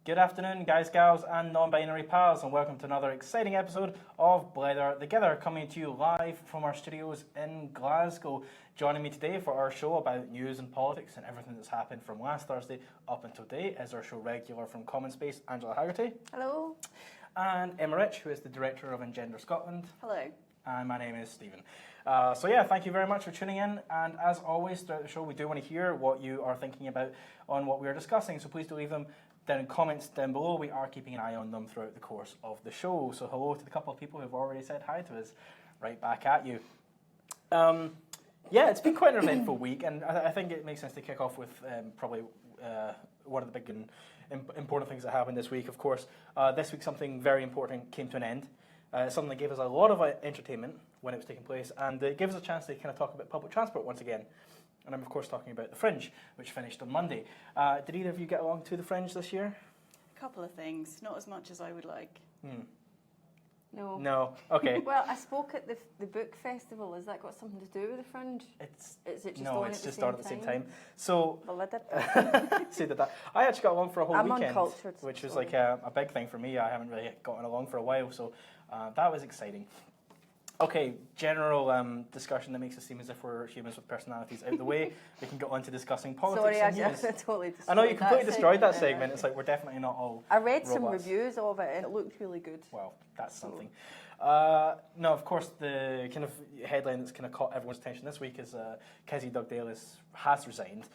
Good afternoon, guys, gals, and non-binary pals, and welcome to another exciting episode of Blether Together, coming to you live from our studios in Glasgow. Joining me today for our show about news and politics and everything that's happened from last Thursday up until today is our show regular from Common Space, Angela Haggerty. Hello. And Emma Ritch, who is the director of Engender Scotland. Hello. And my name is Stephen. Thank you very much for tuning in. And as always, throughout the show, we do want to hear what you are thinking about on what we are discussing. So please do leave them down in comments down below. We are keeping an eye on them throughout the course of the show. So hello to the couple of people who've already said hi to us. Right back at you. It's been quite an eventful week, and I think it makes sense to kick off with probably one of the big and important things that happened this week. Of course, this week something very important came to an end. Something that gave us a lot of entertainment when it was taking place, and it gave us a chance to kind of talk about public transport once again. And I'm, of course, talking about the Fringe, which finished on Monday. Did either of you get along to the Fringe this year? A couple of things, not as much as I would like. No. No. Okay. Well, I spoke at the book festival. Has that got something to do with the Fringe? It's just on at the same time. So well, I did. say that. I actually got along for a whole weekend, uncultured, which was like a big thing for me. I haven't really gotten along for a while, so that was exciting. Okay, general discussion that makes it seem as if we're humans with personalities out of the way. We can get on to discussing politics. Sorry, and I news. totally destroyed I know you completely destroyed that segment. segment. It's like we're definitely not all I read some robots. reviews of it and it looked really good. Well, that's something. No, of course, the kind of headline that's kind of caught everyone's attention this week is Kezia Dugdale has resigned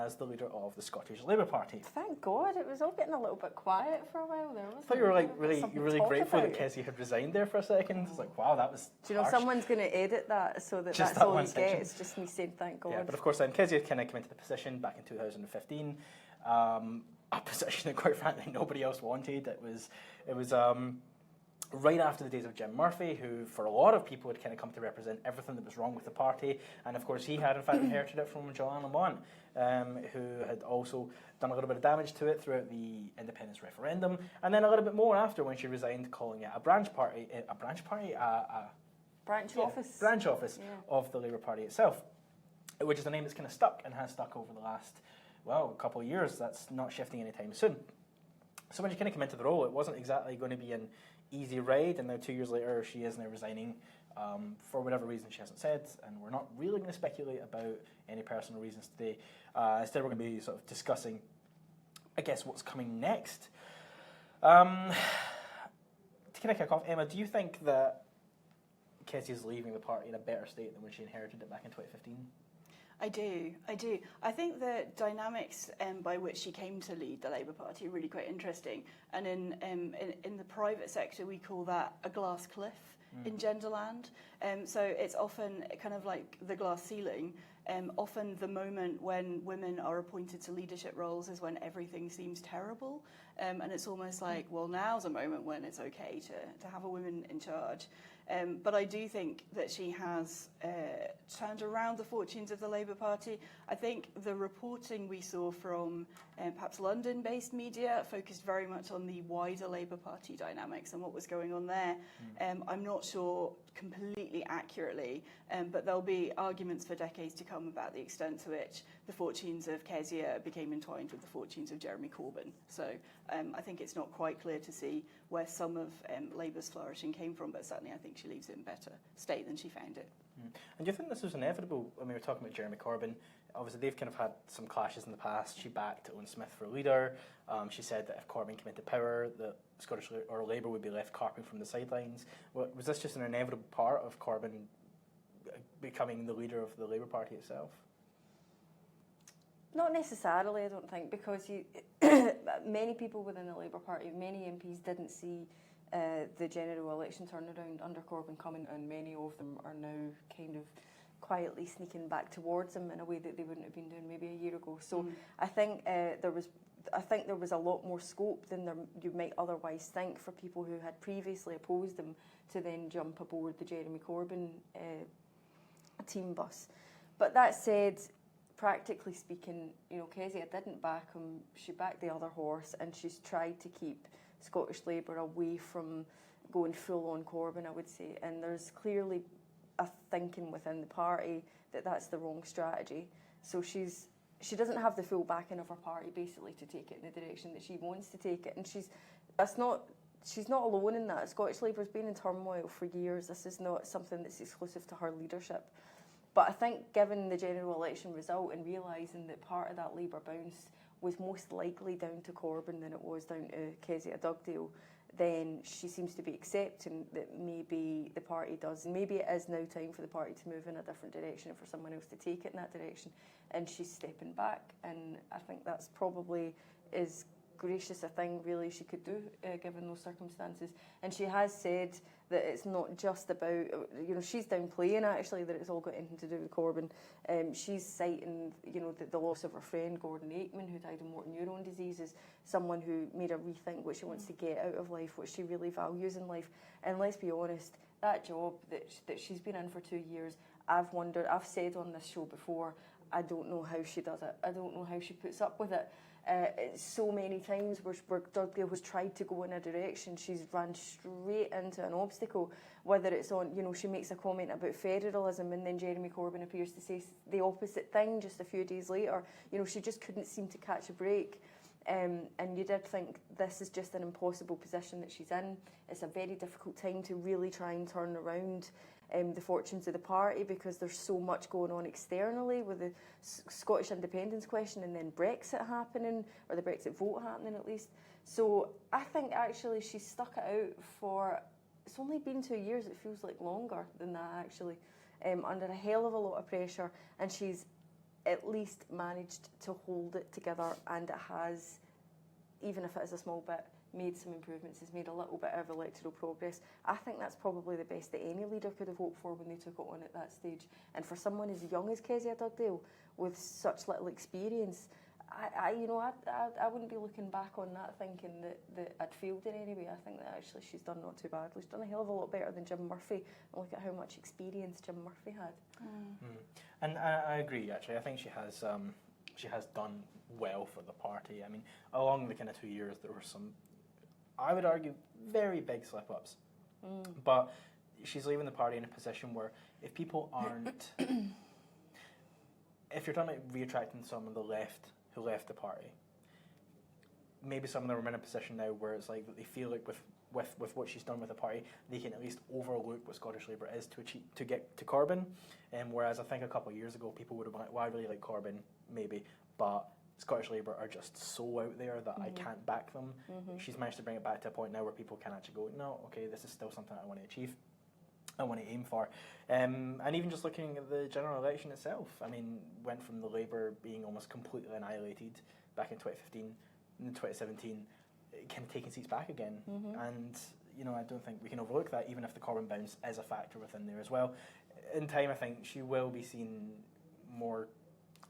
as the leader of the Scottish Labour Party. Thank God, it was all getting a little bit quiet for a while there, wasn't it? I thought you were like Something really to talk grateful about. that Kezia had resigned there for a second. It's like, wow, that was Do you know, harsh. someone's going to edit that so that Just that's that all one you section. get. It's just me saying thank God. Yeah, but of course, then Kezia kind of came into the position back in 2015, a position that, quite frankly, nobody else wanted. It was right after the days of Jim Murphy, who, for a lot of people, had kind of come to represent everything that was wrong with the party. And of course, he had, in fact, inherited it from Joanne Lamont, who had also done a little bit of damage to it throughout the independence referendum. And then a little bit more after, when she resigned, calling it a branch office of the Labour Party itself, which is a name that's kind of stuck and has stuck over the last, couple of years. That's not shifting anytime soon. So when she kind of came into the role, it wasn't exactly going to be an easy ride, and now 2 years later she is now resigning for whatever reason she hasn't said, and we're not really going to speculate about any personal reasons today. Instead, we're going to be sort of discussing, I guess, what's coming next. To kind of kick off, Emma, do you think that Kezia's leaving the party in a better state than when she inherited it back in 2015? I do. I think the dynamics by which she came to lead the Labour Party are really quite interesting. And in the private sector, we call that a glass cliff in genderland. So it's often kind of like the glass ceiling. Often the moment when women are appointed to leadership roles is when everything seems terrible. And it's almost like, well, now's a moment when it's okay to have a woman in charge. But I do think that she has turned around the fortunes of the Labour Party. I think the reporting we saw from perhaps London-based media focused very much on the wider Labour Party dynamics and what was going on there. I'm not sure completely accurately, but there'll be arguments for decades to come about the extent to which the fortunes of Kezia became entwined with the fortunes of Jeremy Corbyn. So I think it's not quite clear to see where some of Labour's flourishing came from, but certainly I think she leaves it in better state than she found it. And do you think this was inevitable? I mean, we're talking about Jeremy Corbyn. Obviously, they've kind of had some clashes in the past. She backed Owen Smith for leader. She said that if Corbyn came into power, that Scottish or Labour would be left carping from the sidelines. Was this just an inevitable part of Corbyn becoming the leader of the Labour Party itself? Not necessarily, I don't think, because many people within the Labour Party, many MPs didn't see the general election turnaround under Corbyn coming, and many of them are now kind of quietly sneaking back towards him in a way that they wouldn't have been doing maybe a year ago. So I think there was a lot more scope than you might otherwise think for people who had previously opposed him to then jump aboard the Jeremy Corbyn team bus. But that said, practically speaking, Kezia didn't back him. She backed the other horse, and she's tried to keep Scottish Labour away from going full on Corbyn, I would say. And there's clearly a thinking within the party that that's the wrong strategy. So she's she doesn't have the full backing of her party, basically, to take it in the direction that she wants to take it. And she's not alone in that. Scottish Labour's been in turmoil for years. This is not something that's exclusive to her leadership. But I think given the general election result and realising that part of that Labour bounce was most likely down to Corbyn than it was down to Kezia Dugdale, then she seems to be accepting that maybe the party does. Maybe it is now time for the party to move in a different direction and for someone else to take it in that direction. And she's stepping back. And I think that's probably as gracious a thing really she could do given those circumstances. And she has said that it's not just about, she's downplaying actually that it's all got anything to do with Corbyn. She's citing, the loss of her friend Gordon Aikman, who died of motor neurone disease, as someone who made her rethink what she wants to get out of life, what she really values in life. And let's be honest, that job that she's been in for 2 years, I've said on this show before, I don't know how she does it. I don't know how she puts up with it. So many times where Dugdale has tried to go in a direction, she's run straight into an obstacle, whether it's on, she makes a comment about federalism and then Jeremy Corbyn appears to say the opposite thing just a few days later. She just couldn't seem to catch a break. And you did think this is just an impossible position that she's in. It's a very difficult time to really try and turn around the fortunes of the party because there's so much going on externally with the Scottish independence question and then Brexit happening, or the Brexit vote happening at least. So I think actually she's stuck it out for, it's only been 2 years, it feels like longer than that actually, under a hell of a lot of pressure, and she's at least managed to hold it together, and it has, even if it is a small bit, made some improvements, has made a little bit of electoral progress. I think that's probably the best that any leader could have hoped for when they took it on at that stage. And for someone as young as Kezia Dugdale, with such little experience, I wouldn't be looking back on that thinking that I'd failed in any way. I think that actually she's done not too badly. She's done a hell of a lot better than Jim Murphy. And look at how much experience Jim Murphy had. And I agree, actually. I think she has done well for the party. I mean, along the kind of 2 years, there were some, I would argue, very big slip-ups. But she's leaving the party in a position where if people aren't... if you're talking about reattracting some of the left who left the party, maybe some of them are in a position now where it's like that they feel like with what she's done with the party, they can at least overlook what Scottish Labour is to get to Corbyn. Whereas I think a couple of years ago, people would have been like, well, I really like Corbyn, maybe, but Scottish Labour are just so out there that I can't back them. She's managed to bring it back to a point now where people can actually go, no, okay, this is still something I want to achieve, I want to aim for. And even just looking at the general election itself, I mean, went from the Labour being almost completely annihilated back in 2015, in 2017, kind of taking seats back again. And, I don't think we can overlook that, even if the Corbyn bounce is a factor within there as well. In time, I think she will be seen more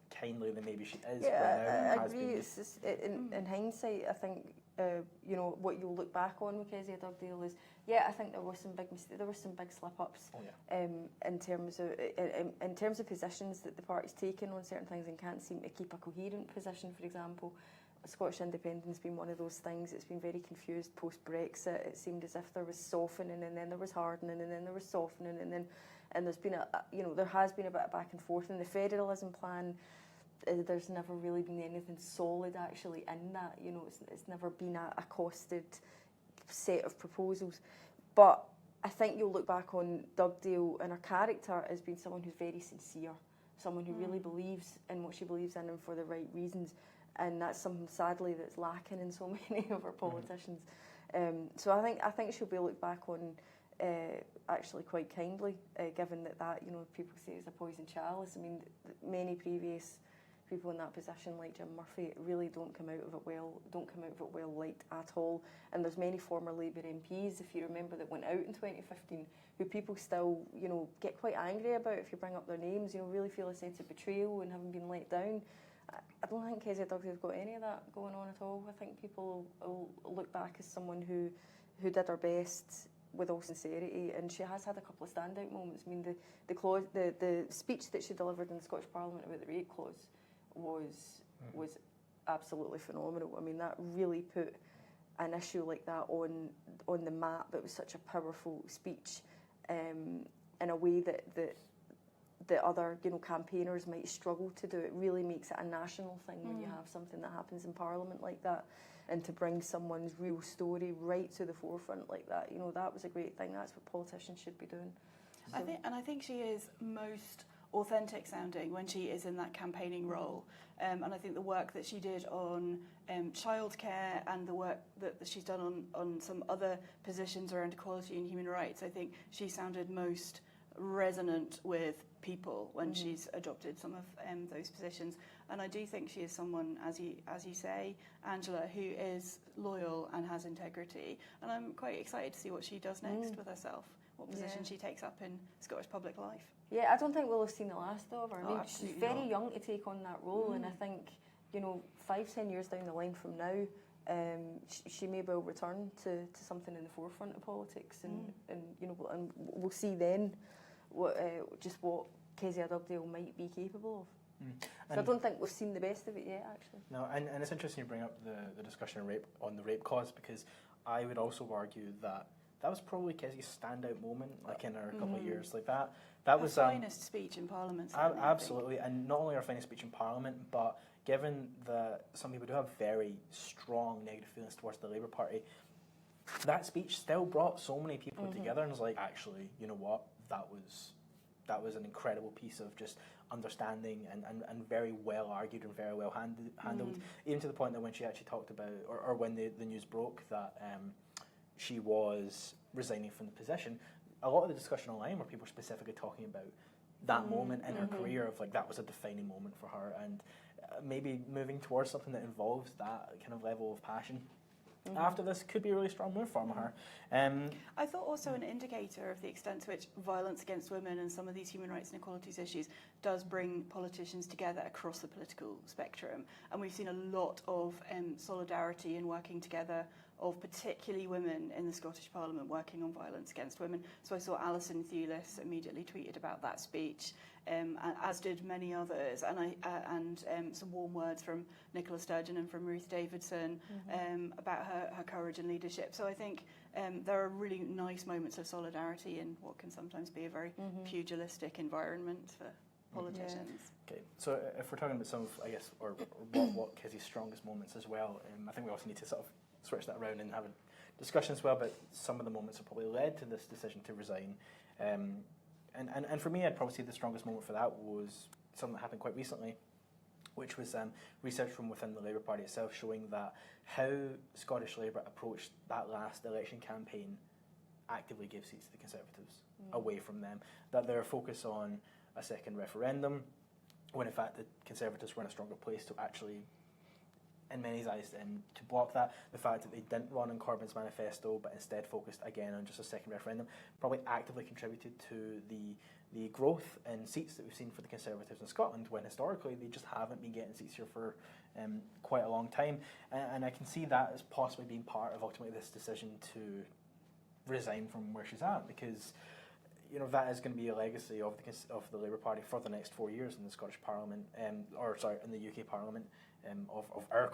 kindly than maybe she is. Yeah, I agree. It's just, in hindsight, I think what you'll look back on with Kezia Dugdale is, I think there was some big there were some big slip-ups in terms of positions that the party's taken on certain things and can't seem to keep a coherent position. For example, Scottish independence has been one of those things. It's been very confused post-Brexit. It seemed as if there was softening and then there was hardening and then there was softening and there's been there has been a bit of back and forth. And the federalism plan, there's never really been anything solid actually in that. It's never been a costed set of proposals. But I think you'll look back on Dugdale and her character as being someone who's very sincere, someone who really believes in what she believes in and for the right reasons. And that's something, sadly, that's lacking in so many of our politicians. So I think she'll be looked back on actually quite kindly, given that people say it's a poison chalice. I mean, many previous people in that position, like Jim Murphy, really don't come out of it well liked at all. And there's many former Labour MPs, if you remember, that went out in 2015, who people still, get quite angry about if you bring up their names. Really feel a sense of betrayal and having been let down. I don't think Kezia Dugdale's got any of that going on at all. I think people will look back as someone who did her best with all sincerity, and she has had a couple of standout moments. I mean, the speech that she delivered in the Scottish Parliament about the rape clause was absolutely phenomenal. I mean, that really put an issue like that on the map. It was such a powerful speech in a way that that other, campaigners might struggle to do. It really makes it a national thing when you have something that happens in Parliament like that, and to bring someone's real story right to the forefront like that. That was a great thing. That's what politicians should be doing. So. I think she is most authentic sounding when she is in that campaigning role. And I think the work that she did on childcare and the work that she's done on some other positions around equality and human rights, I think she sounded most resonant with people when she's adopted some of those positions. And I do think she is someone, as you say, Angela, who is loyal and has integrity. And I'm quite excited to see what she does next with herself, what position she takes up in Scottish public life. Yeah, I don't think we'll have seen the last of her. I mean, she's very young to take on that role, and I think, 5-10 years down the line from now, she may well return to something in the forefront of politics, and we'll see then what Kezia Dugdale might be capable of. So I don't think we've seen the best of it yet, actually. No, and it's interesting you bring up the discussion on the rape cause, because I would also argue that was probably Kezia's standout moment, in her couple of years, like that. That was her finest speech in Parliament. Absolutely, and not only her finest speech in Parliament, but given that some people do have very strong negative feelings towards the Labour Party, that speech still brought so many people together, and was like, actually, you know what, that was an incredible piece of just understanding and very well argued and very well handled, even to the point that when she actually talked about, or when the news broke that she was resigning from the position, a lot of the discussion online were people specifically talking about that moment in her career of that was a defining moment for her, and maybe moving towards something that involves that kind of level of passion after this could be a really strong move from her. I thought also an indicator of the extent to which violence against women and some of these human rights and equalities issues does bring politicians together across the political spectrum. And we've seen a lot of solidarity and working together of particularly women in the Scottish Parliament working on violence against women. So I saw Alison Thewlis immediately tweeted about that speech, as did many others, and some warm words from Nicola Sturgeon and from Ruth Davidson about her courage and leadership. So I think there are really nice moments of solidarity in what can sometimes be a very pugilistic environment for politicians. Okay, so if we're talking about some of, I guess, or what Kezia's strongest moments as well, I think we also need to sort of switch that around and have a discussion as well about some of the moments that probably led to this decision to resign. And for me, I'd probably say the strongest moment for that was something that happened quite recently, which was research from within the Labour Party itself showing that how Scottish Labour approached that last election campaign actively gave seats to the Conservatives away from them. That their focus on a second referendum, when in fact the Conservatives were in a stronger place to actually, in many eyes, to block that. The fact that they didn't run on Corbyn's manifesto but instead focused again on just a second referendum probably actively contributed to the growth in seats that we've seen for the Conservatives in Scotland, when historically they just haven't been getting seats here for quite a long time. And I can see that as possibly being part of ultimately this decision to resign from where she's at, because that is going to be a legacy of the Labour Party for the next 4 years in the Scottish Parliament, in the UK Parliament, of our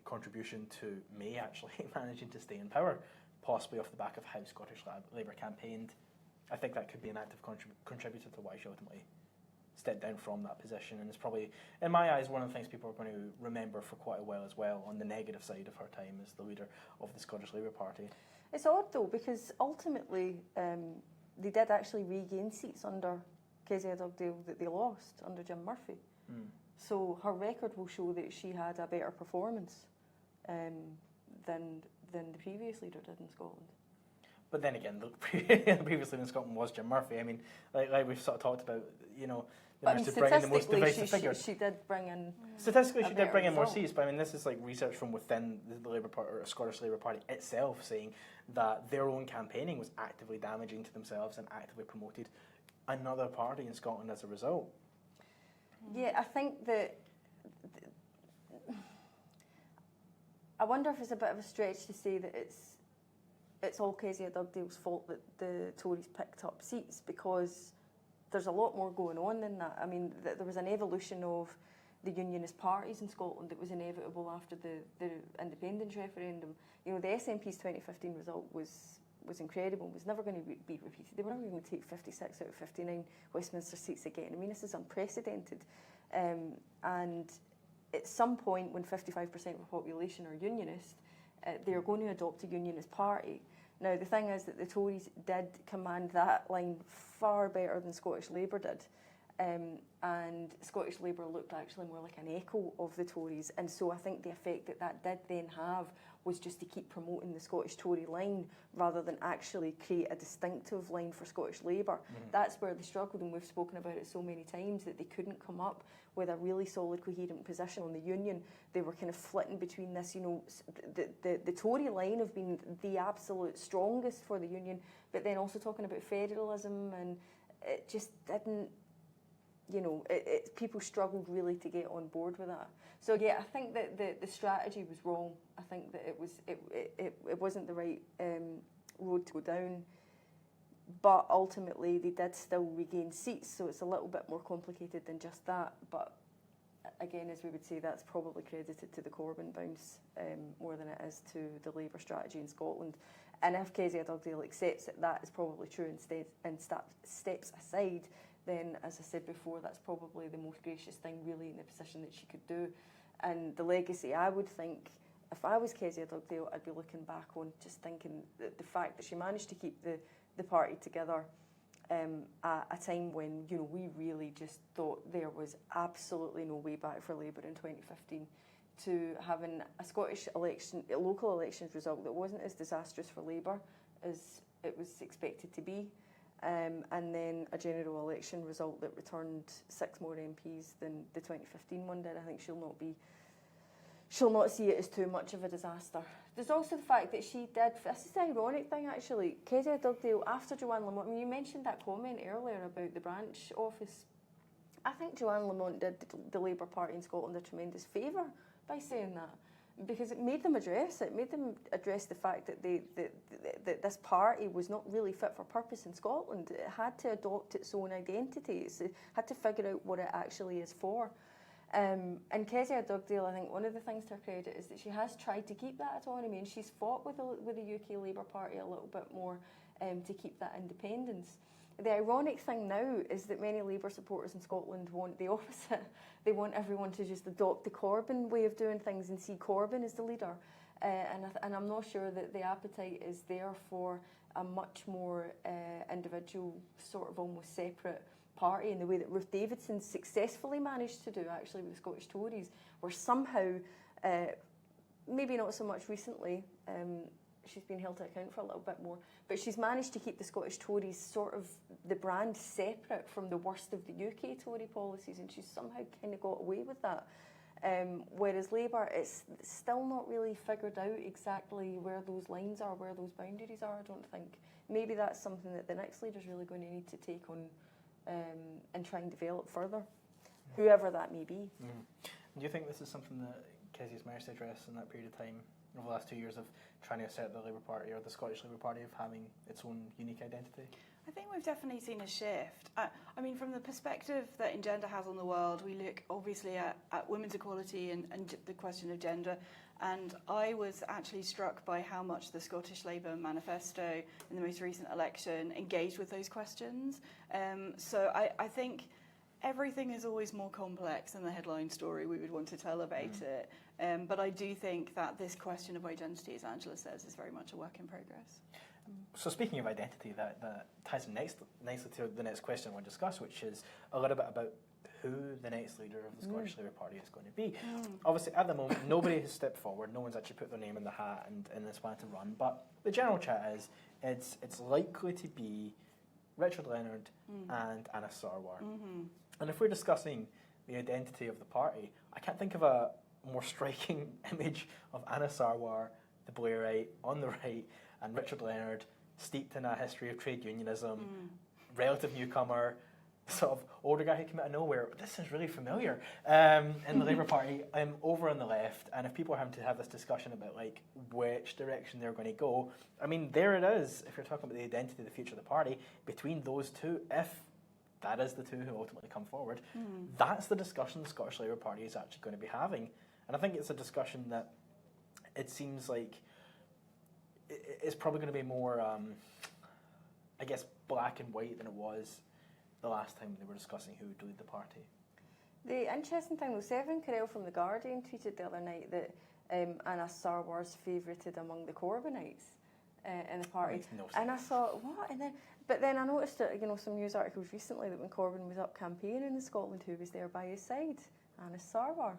contribution to May actually managing to stay in power, possibly off the back of how Scottish Labour campaigned. I think that could be an active contributor to why she ultimately stepped down from that position, and it's probably, in my eyes, one of the things people are going to remember for quite a while as well, on the negative side of her time as the leader of the Scottish Labour Party. It's odd though, because ultimately they did actually regain seats under Kezia Dugdale that they lost under Jim Murphy. So her record will show that she had a better performance than the previous leader did in Scotland. But then again, the previous leader in Scotland was Jim Murphy. I mean, like we've sort of talked about, to bring in the most divisive figure. She did bring in. Statistically, she did bring in more seats, but I mean, this is like research from within the Labour Party, or Scottish Labour Party itself, saying that their own campaigning was actively damaging to themselves and actively promoted another party in Scotland as a result. Yeah, I think that. I wonder if it's a bit of a stretch to say that it's all Kezia Dugdale's fault that the Tories picked up seats, because there's a lot more going on than that. I mean, there was an evolution of the unionist parties in Scotland that was inevitable after the independence referendum. The SNP's 2015 result was was incredible, was never going to be repeated. They were never going to take 56 out of 59 Westminster seats again. I mean, this is unprecedented. And at some point, when 55% of the population are unionist, they're going to adopt a unionist party. Now, the thing is that the Tories did command that line far better than Scottish Labour did. And Scottish Labour looked actually more like an echo of the Tories. And so I think the effect that that did then have was just to keep promoting the Scottish Tory line rather than actually create a distinctive line for Scottish Labour. That's where they struggled, and we've spoken about it so many times, that they couldn't come up with a really solid, coherent position on the union. They were kind of flitting between this, you know, the Tory line of being the absolute strongest for the union, but then also talking about federalism, and it just didn't, you know, people struggled really to get on board with that. So yeah, I think that the strategy was wrong. I think that it wasn't the right road to go down. But ultimately, they did still regain seats, so it's a little bit more complicated than just that. But again, as we would say, that's probably credited to the Corbyn bounce more than it is to the Labour strategy in Scotland. And if Kezia Dugdale accepts that that is probably true and steps aside, then, as I said before, that's probably the most gracious thing really in the position that she could do. And the legacy, I would think, if I was Kezia Dugdale, I'd be looking back on just thinking that the fact that she managed to keep the party together at a time when, you know, we really just thought there was absolutely no way back for Labour in 2015, to having a Scottish election, a local elections result that wasn't as disastrous for Labour as it was expected to be. And then a general election result that returned 6 more MPs than the 2015 one did. I think she'll not see it as too much of a disaster. There's also the fact that she did, this is the ironic thing actually, Kezia Dugdale, after Joanne Lamont, I mean, you mentioned that comment earlier about the branch office. I think Joanne Lamont did the Labour Party in Scotland a tremendous favour by saying that, because it made them address it. It made them address the fact that that this party was not really fit for purpose in Scotland. It had to adopt its own identity. It had to figure out what it actually is for. And Kezia Dugdale, I think one of the things to her credit is that she has tried to keep that autonomy, and she's fought with the UK Labour Party a little bit more to keep that independence. The ironic thing now is that many Labour supporters in Scotland want the opposite. They want everyone to just adopt the Corbyn way of doing things and see Corbyn as the leader. And I'm not sure that the appetite is there for a much more individual, sort of almost separate party in the way that Ruth Davidson successfully managed to do actually with the Scottish Tories, where somehow, maybe not so much recently, she's been held to account for a little bit more, but she's managed to keep the Scottish Tories sort of the brand separate from the worst of the UK Tory policies, and she's somehow kind of got away with that. Whereas Labour, it's still not really figured out exactly where those lines are, where those boundaries are, I don't think. Maybe that's something that the next leader's really going to need to take on and try and develop further, whoever that may be. Do you think this is something that Kezia's managed to address in that period of time, over the last 2 years, of trying to assert the Labour Party or the Scottish Labour Party of having its own unique identity? I think we've definitely seen a shift. I mean, from the perspective that Engender has on the world, we look obviously at women's equality and the question of gender. And I was actually struck by how much the Scottish Labour manifesto in the most recent election engaged with those questions. So I think everything is always more complex than the headline story we would want to tell about it. But I do think that this question of identity, as Angela says, is very much a work in progress. So speaking of identity, that ties in nicely to the next question I want to discuss, which is a little bit about who the next leader of the Scottish Labour Party is going to be. Obviously, at the moment, nobody has stepped forward. No one's actually put their name in the hat and this plan to run. But the general chat is it's likely to be Richard Leonard and Anna Sarwar. And if we're discussing the identity of the party, I can't think of a more striking image of Anna Sarwar, the Blairite, on the right, and Richard Leonard, steeped in a history of trade unionism, relative newcomer, sort of older guy who came out of nowhere. This is really familiar. In the Labour Party, over on the left, and if people are having to have this discussion about like which direction they're going to go, I mean, there it is. If you're talking about the identity, the future of the party, between those two, if that is the two who ultimately come forward, that's the discussion the Scottish Labour Party is actually going to be having. And I think it's a discussion that it seems like it's probably going to be more, I guess, black and white than it was the last time they were discussing who would lead the party. The interesting thing was Severin Carell from The Guardian tweeted the other night that Anna Sarwar's favourited among the Corbynites in the party. No and I thought, what? But then I noticed that, some news articles recently that when Corbyn was up campaigning in Scotland, who was there by his side? Anna Sarwar.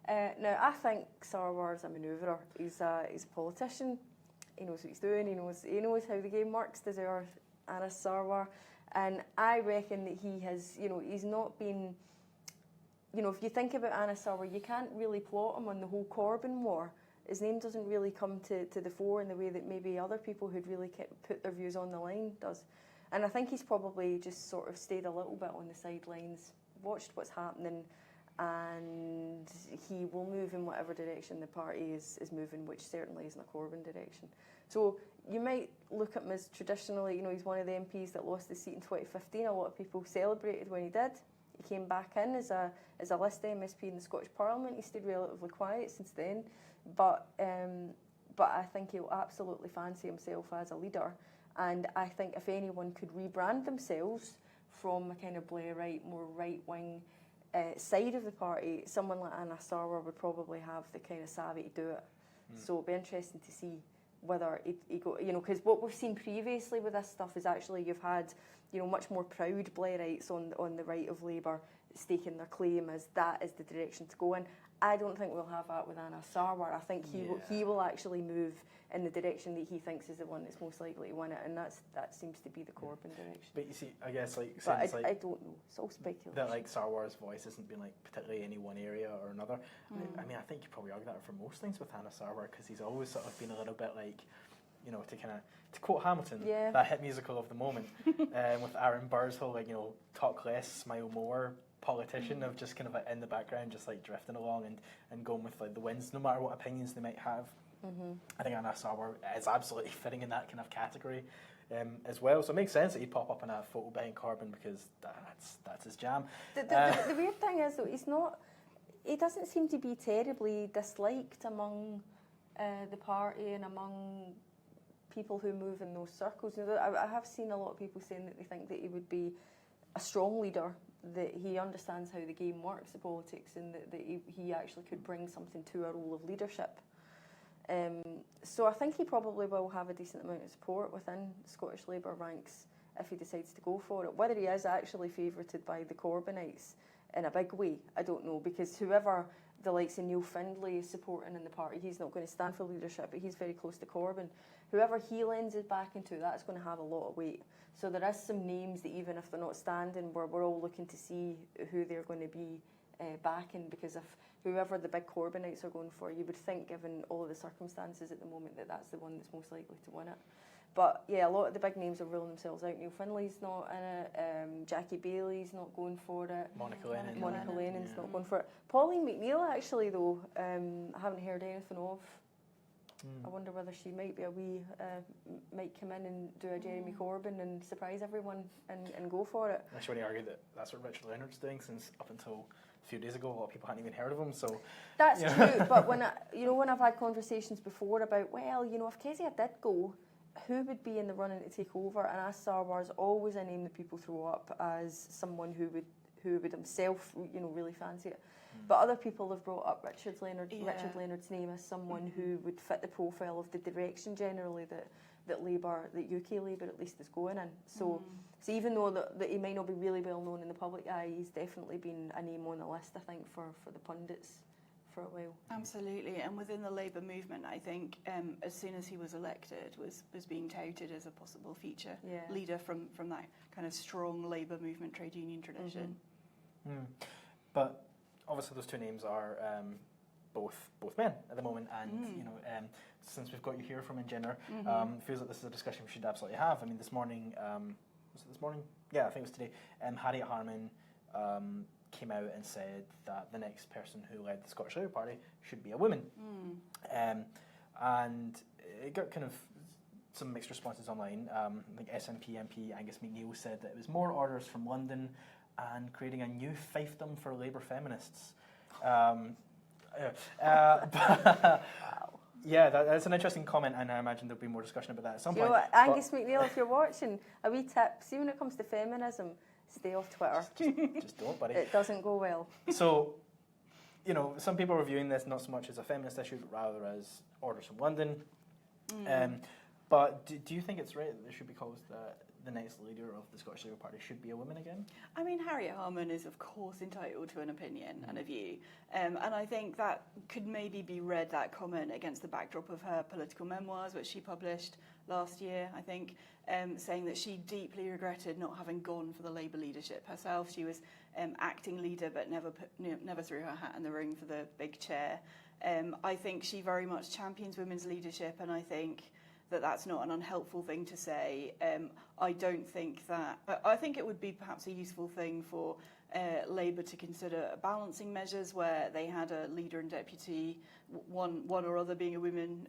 Now, I think Sarwar's a manoeuvrer. He's a politician. He knows what he's doing. He knows how the game works. Does Anna Sarwar? And I reckon that he has, he's not been... if you think about Anna Sarwar, you can't really plot him on the whole Corbyn war. His name doesn't really come to the fore in the way that maybe other people who'd really put their views on the line does. And I think he's probably just sort of stayed a little bit on the sidelines, watched what's happening, and he will move in whatever direction the party is moving, which certainly isn't a Corbyn direction. So you might look at him as traditionally, he's one of the MPs that lost the seat in 2015. A lot of people celebrated when he did. He came back in as a list MSP in the Scottish Parliament. He stayed relatively quiet since then, but I think he'll absolutely fancy himself as a leader. And I think if anyone could rebrand themselves from a kind of Blairite, more right-wing side of the party, someone like Anna Sarwar would probably have the kind of savvy to do it. So it'll be interesting to see whether he go, because what we've seen previously with this stuff is actually you've had, much more proud Blairites on the right of Labour staking their claim as that is the direction to go in. I don't think we'll have that with Anna Sarwar. I think he will actually move in the direction that he thinks is the one that's most likely to win it, and that seems to be the Corbyn direction. But you see, I guess I don't know. It's all speculation. That Sarwar's voice hasn't been particularly any one area or another. I mean, I think you probably argue that for most things with Anna Sarwar, because he's always sort of been a little bit to quote Hamilton, that hit musical of the moment, with Aaron Burr's whole talk less, smile more politician of just kind of in the background, just drifting along and going with the wins, no matter what opinions they might have. I think Anna Sarwar is absolutely fitting in that kind of category as well. So it makes sense that he'd pop up in a photo behind Corbyn, because that's his jam. The weird thing is, though, he doesn't seem to be terribly disliked among the party and among people who move in those circles. I have seen a lot of people saying that they think that he would be a strong leader, that he understands how the game works, the politics, and that he actually could bring something to a role of leadership. So I think he probably will have a decent amount of support within Scottish Labour ranks if he decides to go for it. Whether he is actually favoured by the Corbynites in a big way, I don't know, because whoever the likes of Neil Findlay is supporting in the party, he's not going to stand for leadership, but he's very close to Corbyn. Whoever he lends it back into, that's going to have a lot of weight. So there is some names that even if they're not standing, we're all looking to see who they're going to be backing, because if whoever the big Corbynites are going for, you would think, given all of the circumstances at the moment, that that's the one that's most likely to win it. But yeah, a lot of the big names are ruling themselves out. Neil Findlay's not in it. Jackie Bailey's not going for it. Monica Lennon's not going for it. Pauline McNeill, actually, though, I haven't heard anything of. I wonder whether she might be might come in and do a Jeremy Corbyn and surprise everyone and go for it. I should argue that that's what Richard Leonard's doing, since up until a few days ago, a lot of people hadn't even heard of him. So that's true. But when I've had conversations before about, if Kezia did go, who would be in the running to take over? And Anna Sarwar's always a name that people throw up as someone who would himself, really fancy it. But other people have brought up Richard Leonard's name as someone who would fit the profile of the direction generally that Labour, that UK Labour at least, is going in. So even though that he might not be really well known in the public eye, he's definitely been a name on the list, I think, for the pundits for a while. Absolutely, and within the Labour movement, I think as soon as he was elected, was being touted as a possible future leader from that kind of strong Labour movement trade union tradition. But obviously those two names are both men at the moment, and since we've got you here from Engender, feels like this is a discussion we should absolutely have. I mean, this morning, was it this morning? Yeah, I think it was today. Harriet Harman came out and said that the next person who led the Scottish Labour Party should be a woman, and it got kind of some mixed responses online. I think SNP MP Angus McNeill said that it was more orders from London and creating a new fiefdom for Labour feminists. Yeah, that's an interesting comment, and I imagine there'll be more discussion about that at some You point. know what, Angus McNeil, if you're watching, a wee tip, see when it comes to feminism, stay off Twitter. Just don't, buddy. It doesn't go well. So, you know, some people are viewing this not so much as a feminist issue, but rather as orders from London. But do you think it's right that there should be calls that the next leader of the Scottish Labour Party should be a woman again? I mean, Harriet Harman is, of course, entitled to an opinion and a view. And I think that could maybe be read, that comment, against the backdrop of her political memoirs, which she published last year, I think, saying that she deeply regretted not having gone for the Labour leadership herself. She was acting leader, but never threw her hat in the ring for the big chair. I think she very much champions women's leadership, and I think that that's not an unhelpful thing to say. I don't think that... I think it would be perhaps a useful thing for Labour to consider balancing measures where they had a leader and deputy, one or other being a woman,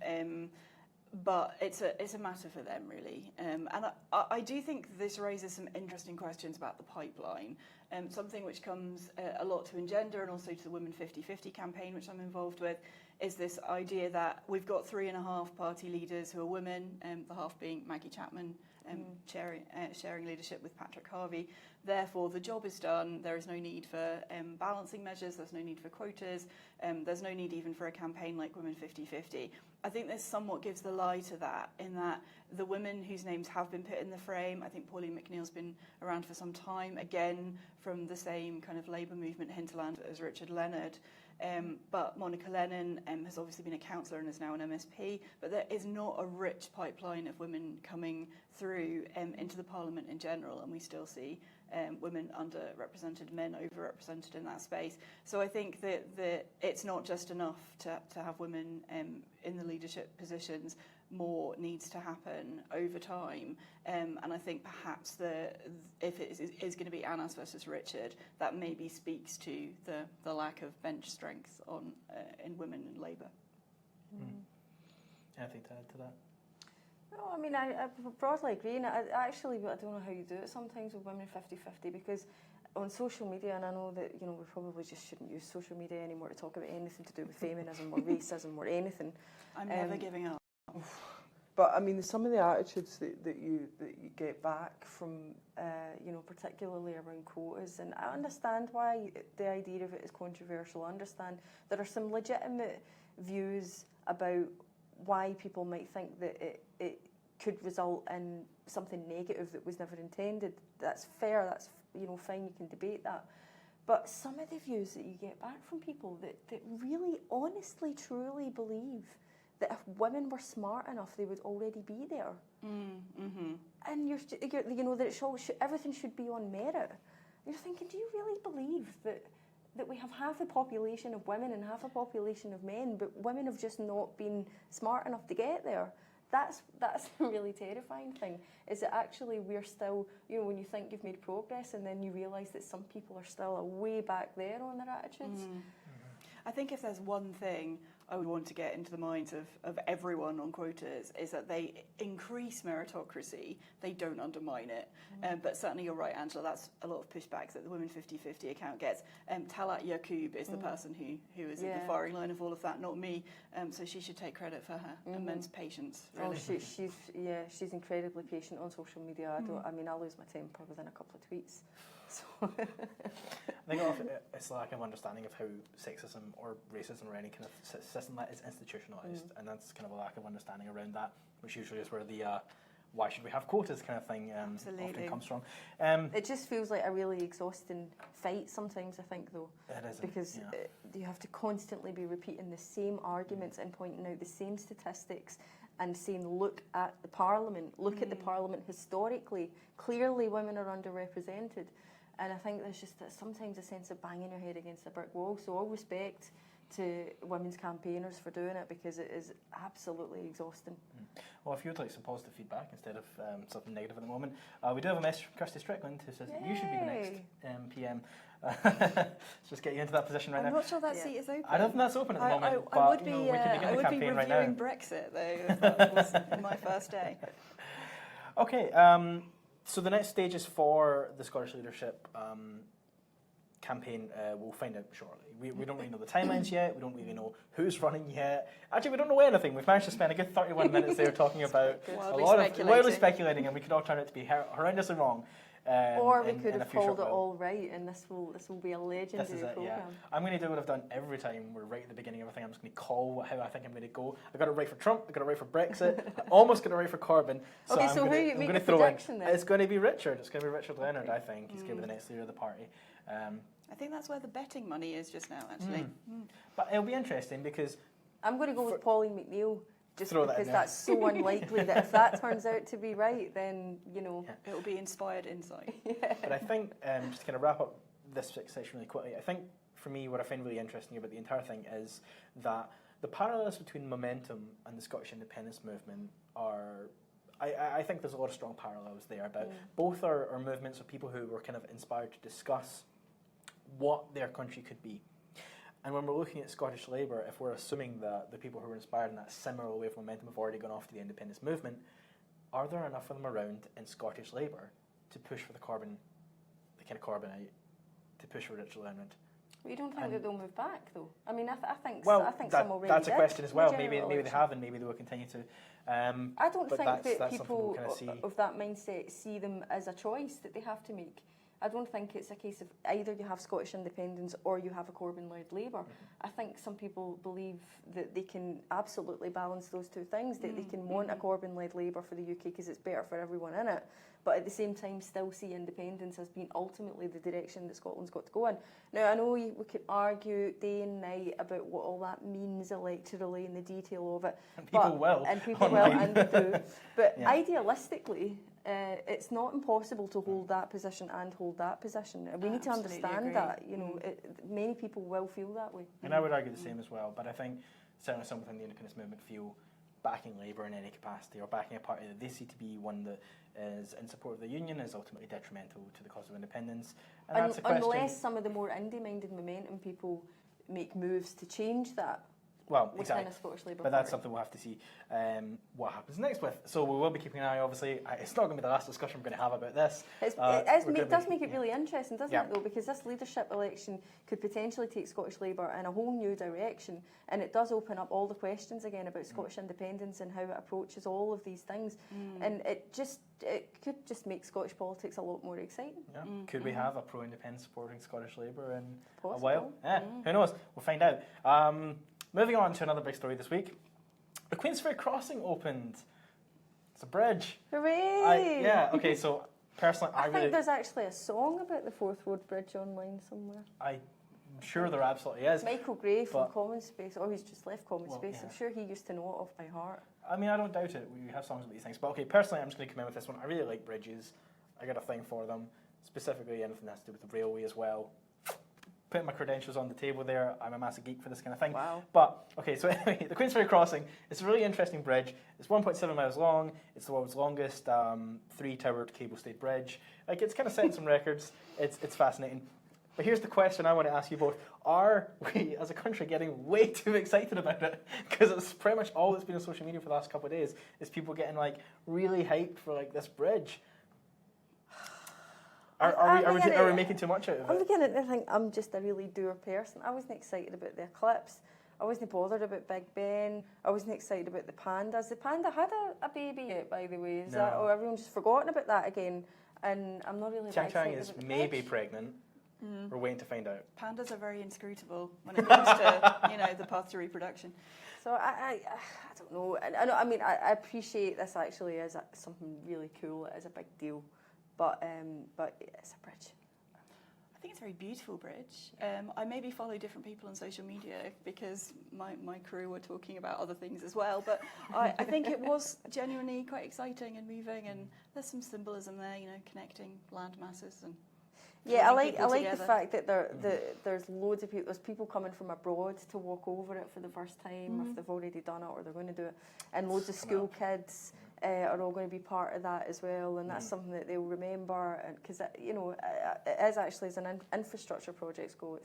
but it's a matter for them, really. And I do think this raises some interesting questions about the pipeline, something which comes a lot to Engender and also to the Women 50-50 campaign, which I'm involved with, is this idea that we've got 3.5 party leaders who are women, the half being Maggie Chapman, sharing leadership with Patrick Harvey. Therefore, the job is done. There is no need for balancing measures. There's no need for quotas. There's no need even for a campaign like Women 50-50. I think this somewhat gives the lie to that, in that the women whose names have been put in the frame, I think Pauline McNeill's been around for some time, again, from the same kind of Labour movement hinterland as Richard Leonard. But Monica Lennon has obviously been a councillor and is now an MSP, but there is not a rich pipeline of women coming through into the Parliament in general, and we still see women underrepresented, men overrepresented in that space. So I think that it's not just enough to have women in the leadership positions. More needs to happen over time, and I think perhaps if it is going to be Annas versus Richard, that maybe speaks to the lack of bench strength in women in Labour. Anything to add to that? No, I mean, I broadly agree, and I don't know how you do it sometimes with Women 50-50, because on social media, and I know that, you know, we probably just shouldn't use social media anymore to talk about anything to do with feminism or racism or anything. I'm never giving up. But I mean, some of the attitudes that you get back from, you know, particularly around quotas, and I understand why the idea of it is controversial. I understand there are some legitimate views about why people might think that it could result in something negative that was never intended. That's fair. That's, you know, fine. You can debate that. But some of the views that you get back from people that really, honestly, truly believe that if women were smart enough, they would already be there. And you're you know, that everything should be on merit. You're thinking, do you really believe that we have half a population of women and half a population of men, but women have just not been smart enough to get there? That's a really terrifying thing, is that actually we're still, you know, when you think you've made progress and then you realise that some people are still way back there on their attitudes. I think if there's one thing I would want to get into the minds of everyone on quotas, is that they increase meritocracy, they don't undermine it. But certainly you're right, Angela, that's a lot of pushbacks that the Women 50-50 account gets. Talat Yaqub is the person who is at the firing line of all of that, not me. So she should take credit for her immense patience, really. Oh, she's incredibly patient on social media. I mean, I lose my temper within a couple of tweets. So I think it's a lack of understanding of how sexism or racism or any kind of system that is institutionalised, and that's kind of a lack of understanding around that, which usually is where the why should we have quotas kind of thing often comes from. It just feels like a really exhausting fight sometimes, I think, though. It is. Because you have to constantly be repeating the same arguments and pointing out the same statistics and saying, look at the Parliament, look at the Parliament historically. Clearly women are underrepresented. And I think there's just sometimes a sense of banging your head against a brick wall. So all respect to women's campaigners for doing it, because it is absolutely exhausting. Well, if you would like some positive feedback instead of something negative at the moment, we do have a message from Kirsty Strickland who says that you should be the next PM. Let's just get you into that position right now. I'm not sure that seat is open. I don't think that's open at the moment. I would but, be, we can begin the campaign right now. reviewing Brexit, though, if that was my first day. Okay, so the next stages for the Scottish leadership campaign, we'll find out shortly. We don't really know the timelines yet. We don't really know who's running yet. Actually, we don't know anything. We've managed to spend a good 31 minutes there talking about wildly speculating, and we could all turn out to be horrendously wrong. Or we could have called it all right, and this will be a legendary programme. Yeah. I'm going to do what I've done every time. We're right at the beginning of everything. I'm just going to call how I think I'm going to go. I got it right for Trump. I got it right for Brexit. I almost got it right for Corbyn. So okay, so who are you making a prediction then? It's going to be Richard. It's going to be Richard Leonard. I think he's going to be the next leader of the party. I think that's where the betting money is just now, actually. But it'll be interesting because I'm going to go with Pauline McNeill. Just because that that's so unlikely that if that turns out to be right, then, It'll be inspired insight. But I think, just to kind of wrap up this section really quickly, I think for me what I find really interesting about the entire thing is that the parallels between Momentum and the Scottish independence movement are, I think there's a lot of strong parallels there about both are movements of people who were kind of inspired to discuss what their country could be. And when we're looking at Scottish Labour, if we're assuming that the people who were inspired in that similar wave of momentum have already gone off to the independence movement, are there enough of them around in Scottish Labour to push for the kind of Corbynite, to push for Richard Leonard? Well, you don't think that they'll move back, though? I mean, I think some already that's a did question as well. in the Maybe general they have, and maybe they will continue to. I don't think that people we'll kind of see. of that mindset see them as a choice that they have to make. I don't think it's a case of either you have Scottish independence or you have a Corbyn-led Labour. I think some people believe that they can absolutely balance those two things, that they can want a Corbyn-led Labour for the UK because it's better for everyone in it, but at the same time still see independence as being ultimately the direction that Scotland's got to go in. Now, I know we can argue day and night about what all that means electorally and the detail of it. And people will. And people will, and they do. But idealistically, it's not impossible to hold that position and hold that position. We need to understand that. Many people will feel that way. And I would argue the same as well. But I think certainly some within the independence movement feel backing Labour in any capacity or backing a party that they see to be one that is in support of the union is ultimately detrimental to the cause of independence. And that's a question. Unless some of the more indie-minded momentum people make moves to change that. Well, within exactly. a Scottish Labour but that's party. something we'll have to see what happens next with. So we will be keeping an eye, obviously. It's not going to be the last discussion we're going to have about this. It does make it really interesting, doesn't it, though? Because this leadership election could potentially take Scottish Labour in a whole new direction, and it does open up all the questions again about Scottish independence and how it approaches all of these things. And it could just make Scottish politics a lot more exciting. Yeah. Could we have a pro-independence supporting Scottish Labour in Possible. a while? Yeah. Who knows? We'll find out. Moving on to another big story this week. The Queensferry Crossing opened. It's a bridge. Hooray! Okay, so personally, I think there's actually a song about the Forth Road Bridge online somewhere. I'm sure there absolutely is. Michael Gray from Common Space, he's just left Common Space. Yeah. I'm sure he used to know it off by heart. I mean, I don't doubt it. We have songs about these things. But okay, personally, I'm just going to come in with this one. I really like bridges. I got a thing for them, specifically anything that has to do with the railway as well. Putting my credentials on the table there, I'm a massive geek for this kind of thing. Wow. But, okay, so anyway, the Queensferry Crossing, it's a really interesting bridge. It's 1.7 miles long. It's the world's longest 3-towered cable-stayed bridge. Like, it's kind of setting some records. It's fascinating. But here's the question I want to ask you both. Are we, as a country, getting way too excited about it? Because it's pretty much all that's been on social media for the last couple of days is people getting, like, really hyped for, like, this bridge. Are we making too much out of it? I'm beginning to think I'm just a really dour person. I wasn't excited about the eclipse. I wasn't bothered about Big Ben. I wasn't excited about the pandas. The panda had a baby yet, by the way. Is that, or everyone's just forgotten about that again? And I'm not really Chang Chang excited is about the maybe bridge. pregnant. We're waiting to find out. Pandas are very inscrutable when it comes to the path to reproduction. So I don't know. I mean, I appreciate this actually as something really cool. It is a big deal. But it's a bridge. I think it's a very beautiful bridge. I maybe follow different people on social media because my crew were talking about other things as well. But I think it was genuinely quite exciting and moving, and there's some symbolism there, connecting land masses and. Yeah, I like the fact that there's loads of people. There's people coming from abroad to walk over it for the first time, if they've already done it or they're going to do it, and loads of school kids. Are all going to be part of that as well, and that's something that they'll remember. And because it is actually, as an infrastructure projects go, it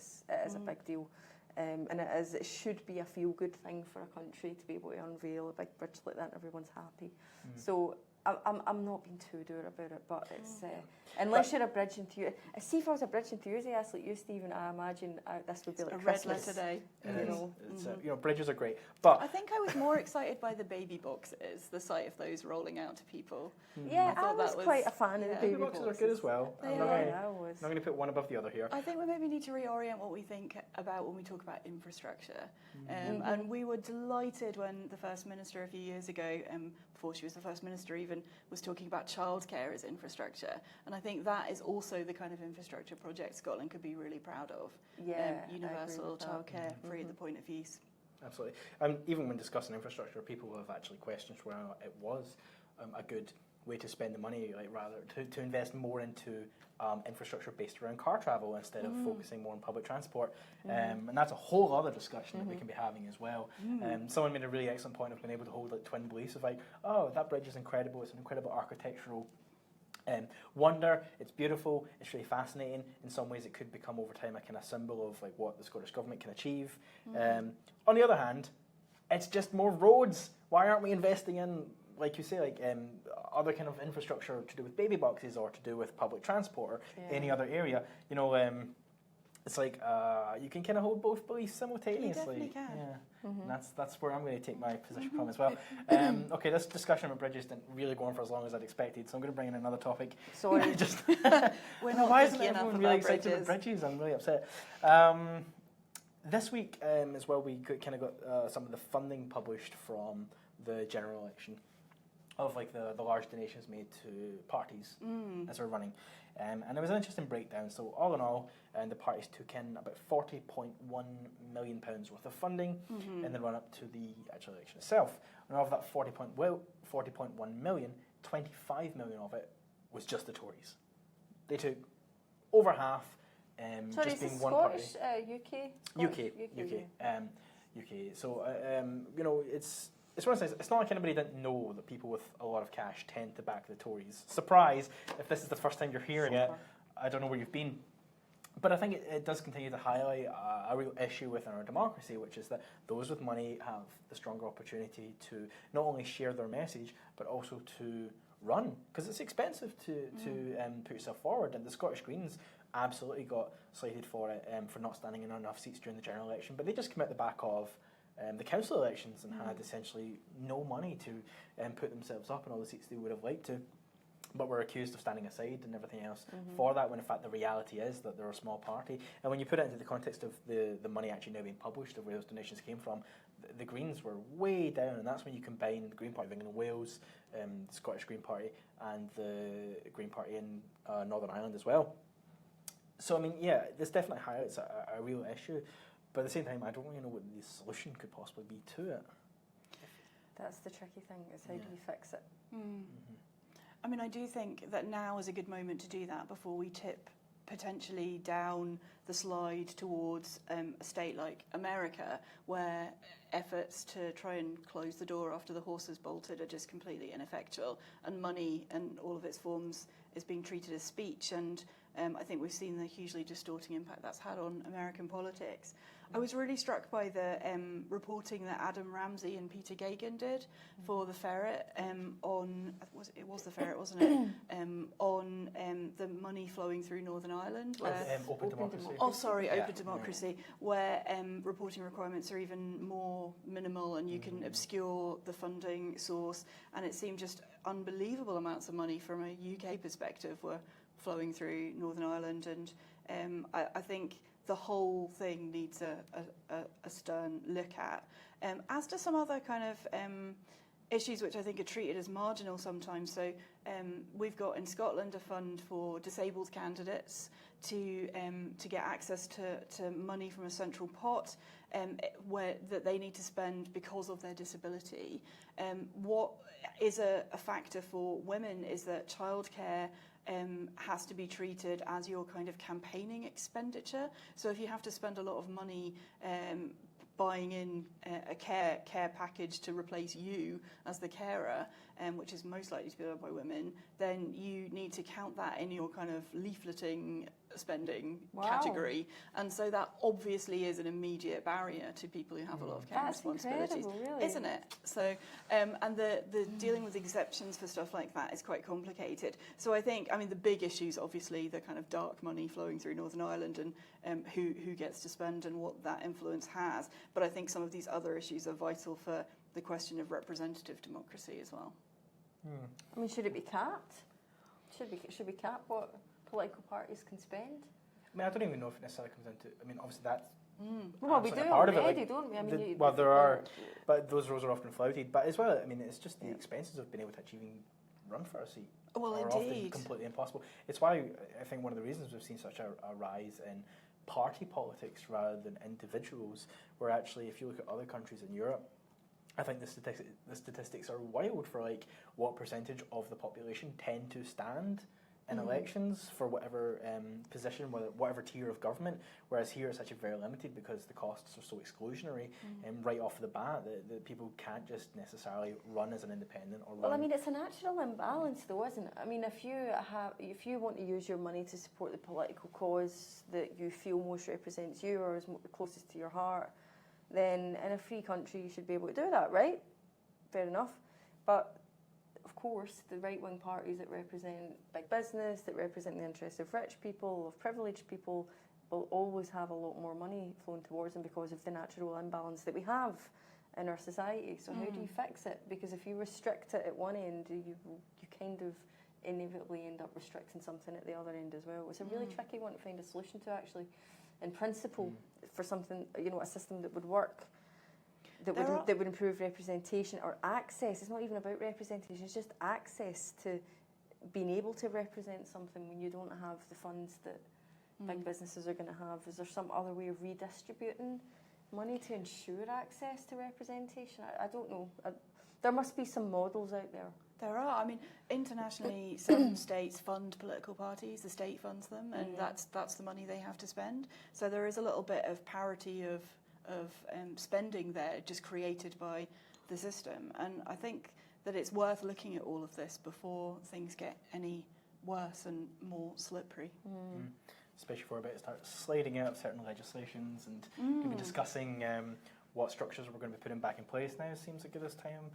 is a big deal, and it should be a feel-good thing for a country to be able to unveil a big bridge like that, and everyone's happy. So I'm not being too dour about it, but it's unless you're a bridge enthusiast. See, if I was a bridge enthusiast like you, Stephen, I imagine this would be like a Christmas. red letter day. Bridges are great, but I think I was more excited by the baby boxes, the sight of those rolling out to people. Yeah, I I thought was that was- quite a fan of the yeah. baby baby boxes are good as well. They I'm are. not going to put one above the other here. I think we maybe need to reorient what we think about when we talk about infrastructure. And we were delighted when the First Minister a few years ago, before she was the First Minister even, was talking about childcare as infrastructure. And I think that is also the kind of infrastructure project Scotland could be really proud of. Yeah, Universal childcare, free at the point of use. Absolutely. Even when discussing infrastructure, people have actually questioned whether it was a good way to spend the money, like rather to invest more into infrastructure based around car travel instead of focusing more on public transport. And that's a whole other discussion that we can be having as well. Someone made a really excellent point of being able to hold like twin beliefs of like, oh, that bridge is incredible, it's an incredible architectural wonder, it's beautiful, it's really fascinating. In some ways it could become over time a kind of symbol of like what the Scottish Government can achieve. On the other hand, it's just more roads. Why aren't we investing in, like you say, like other kind of infrastructure to do with baby boxes or to do with public transport or any other area? You know, it's like you can kind of hold both beliefs simultaneously. You definitely can. Yeah. And that's where I'm going to take my position from as well. Okay, this discussion about bridges didn't really go on for as long as I'd expected, so I'm going to bring in another topic. Sorry. Just We're not why isn't picky enough everyone about really excited bridges. about bridges? I'm really upset. This week as well, we kind of got some of the funding published from the general election of like the large donations made to parties as we're running. And it was an interesting breakdown. So all in all, the parties took in about £40.1 million worth of funding in the run-up to the actual election itself. And of that 40.1 million, 25 million of it was just the Tories. They took over half, Sorry, just is being this one Scottish, party. UK. So you know, it's one of those things. It's not like anybody didn't know that people with a lot of cash tend to back the Tories. Surprise! If this is the first time you're hearing it, I don't know where you've been. But I think it does continue to highlight a real issue within our democracy, which is that those with money have the stronger opportunity to not only share their message, but also to run. Because it's expensive to put yourself forward. And the Scottish Greens absolutely got slated for it for not standing in enough seats during the general election. But they just came out the back of the council elections and had essentially no money to put themselves up in all the seats they would have liked to. But were accused of standing aside and everything else for that, when in fact the reality is that they're a small party. And when you put it into the context of the money actually now being published, of where those donations came from, the Greens were way down, and that's when you combine the Green Party of England and Wales, the Scottish Green Party, and the Green Party in Northern Ireland as well. So, I mean, yeah, this definitely highlights a real issue, but at the same time, I don't really know what the solution could possibly be to it. That's the tricky thing, is how do you fix it? I mean, I do think that now is a good moment to do that before we tip potentially down the slide towards a state like America, where efforts to try and close the door after the horse has bolted are just completely ineffectual, and money and all of its forms is being treated as speech. And I think we've seen the hugely distorting impact that's had on American politics. I was really struck by the reporting that Adam Ramsey and Peter Gagan did for The Ferret on, it was The Ferret, wasn't it? On the money flowing through Northern Ireland. Where, Open Democracy. Open Democracy, where reporting requirements are even more minimal and you can obscure the funding source. And it seemed just unbelievable amounts of money from a UK perspective were flowing through Northern Ireland. And I think the whole thing needs a stern look at. As to some other kind of issues which I think are treated as marginal sometimes. So we've got in Scotland a fund for disabled candidates to get access to money from a central pot where that they need to spend because of their disability. What is a factor for women is that childcare has to be treated as your kind of campaigning expenditure. So if you have to spend a lot of money buying in a care package to replace you as the carer, which is most likely to be done by women, then you need to count that in your kind of leafleting spending Wow. category, and so that obviously is an immediate barrier to people who have a lot of care That's responsibilities, incredible, really. isn't it? So, and the dealing with exemptions for stuff like that is quite complicated. So I think, I mean, the big issues, obviously, the kind of dark money flowing through Northern Ireland and who gets to spend and what that influence has. But I think some of these other issues are vital for the question of representative democracy as well. I mean, should it be capped? Should we cap what political parties can spend? I mean, I don't even know if it necessarily comes into. I mean, obviously that's Well, we absolutely do part of it, already, like, don't we? I mean, well, there are, but those rules are often flouted. But as well, I mean, it's just the expenses of being able to achieving run for a seat Well, are often indeed. completely impossible. It's why I think one of the reasons we've seen such a rise in party politics rather than individuals, where actually, if you look at other countries in Europe, I think the statistics are wild for like what percentage of the population tend to stand in elections for whatever position, whatever tier of government, whereas here it's actually very limited because the costs are so exclusionary and right off the bat that people can't just necessarily run as an independent or run. Well, I mean, it's a natural imbalance, though, isn't it? I mean, if you want to use your money to support the political cause that you feel most represents you or is closest to your heart, then in a free country you should be able to do that, right? Fair enough. But of course, the right-wing parties that represent big business, that represent the interests of rich people, of privileged people, will always have a lot more money flowing towards them because of the natural imbalance that we have in our society. So how do you fix it? Because if you restrict it at one end, you kind of inevitably end up restricting something at the other end as well. It's a really tricky one to find a solution to, actually, in principle, for something, a system that would work. That would improve representation or access. It's not even about representation, it's just access to being able to represent something when you don't have the funds that big businesses are going to have. Is there some other way of redistributing money to ensure access to representation? I don't know. There must be some models out there. There are. I mean, internationally, some states fund political parties. The state funds them, and that's the money they have to spend. So there is a little bit of parity of spending there, just created by the system. And I think that it's worth looking at all of this before things get any worse and more slippery. Especially if we're about to start sliding out certain legislations and maybe discussing what structures we're going to be putting back in place now seems a good as time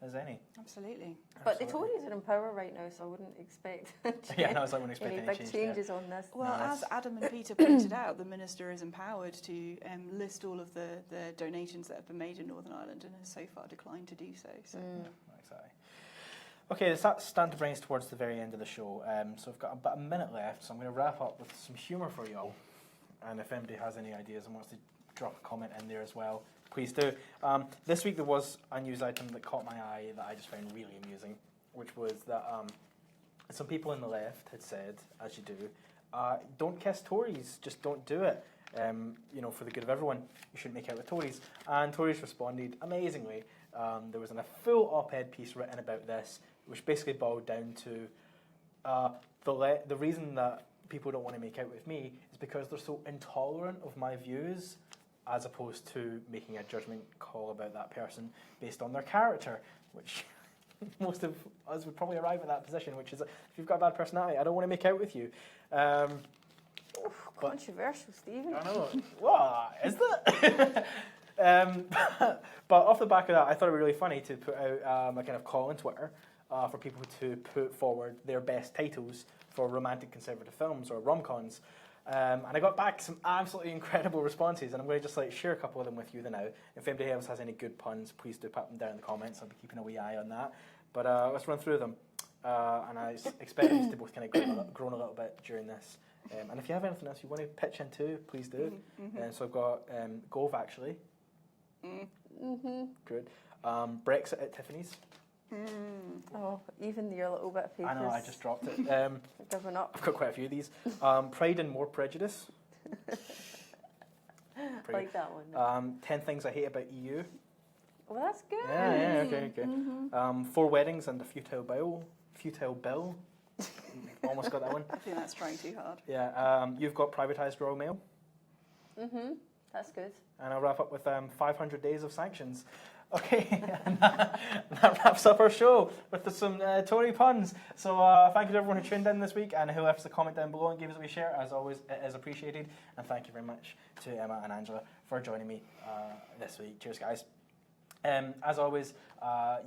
as any. Absolutely. But the Tories are in power right now, so I wouldn't expect I wouldn't expect any big changes on this. Well, as Adam and Peter pointed out, the Minister is empowered to list all of the donations that have been made in Northern Ireland and has so far declined to do so. Exactly. Okay, it's starting to bring us towards the very end of the show. So we've got about a minute left, so I'm going to wrap up with some humour for you all. And if anybody has any ideas and wants to drop a comment in there as well, please do. This week there was a news item that caught my eye that I just found really amusing, which was that some people on the left had said, as you do, don't kiss Tories, just don't do it. For the good of everyone, you shouldn't make out with Tories. And Tories responded amazingly. There was a full op-ed piece written about this, which basically boiled down to the reason that people don't want to make out with me is because they're so intolerant of my views, as opposed to making a judgment call about that person based on their character, which most of us would probably arrive at that position, which is, if you've got a bad personality, I don't want to make out with you. Controversial, Stephen. I know. What? Is that? But off the back of that, I thought it would be really funny to put out a kind of call on Twitter for people to put forward their best titles for romantic conservative films or rom-coms. And I got back some absolutely incredible responses, and I'm going to just share a couple of them with you now. If anybody else has any good puns, please do put them down in the comments. I'll be keeping a wee eye on that. But let's run through them. And I expect these to both kind of grown a little bit during this. And if you have anything else you want to pitch into, please do. So I've got Gove, actually. Good. Brexit at Tiffany's. Oh, even your little bit of papers. I know, I just dropped it. Giving up. I've got quite a few of these. Pride and More Prejudice. Like that one. 10 Things I Hate About EU. Well, that's good. Yeah, okay. 4 Weddings and a Futile Bill. Almost got that one. I think that's trying too hard. Yeah. You've got Privatised Royal Mail. That's good. And I'll wrap up with 500 Days of Sanctions. Okay, and that wraps up our show with some Tory puns. So thank you to everyone who tuned in this week and who left us a comment down below and gave us a wee share. As always, it is appreciated. And thank you very much to Emma and Angela for joining me this week. Cheers, guys. As always,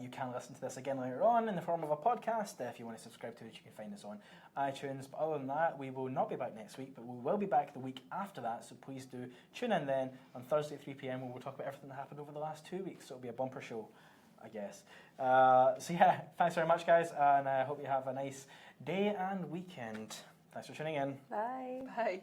you can listen to this again later on in the form of a podcast. If you want to subscribe to it, you can find us on iTunes. But other than that, we will not be back next week, but we will be back the week after that. So please do tune in then on Thursday at 3 p.m. where we'll talk about everything that happened over the last 2 weeks. So it'll be a bumper show, I guess. So yeah, thanks very much, guys, and I hope you have a nice day and weekend. Thanks for tuning in. Bye. Bye.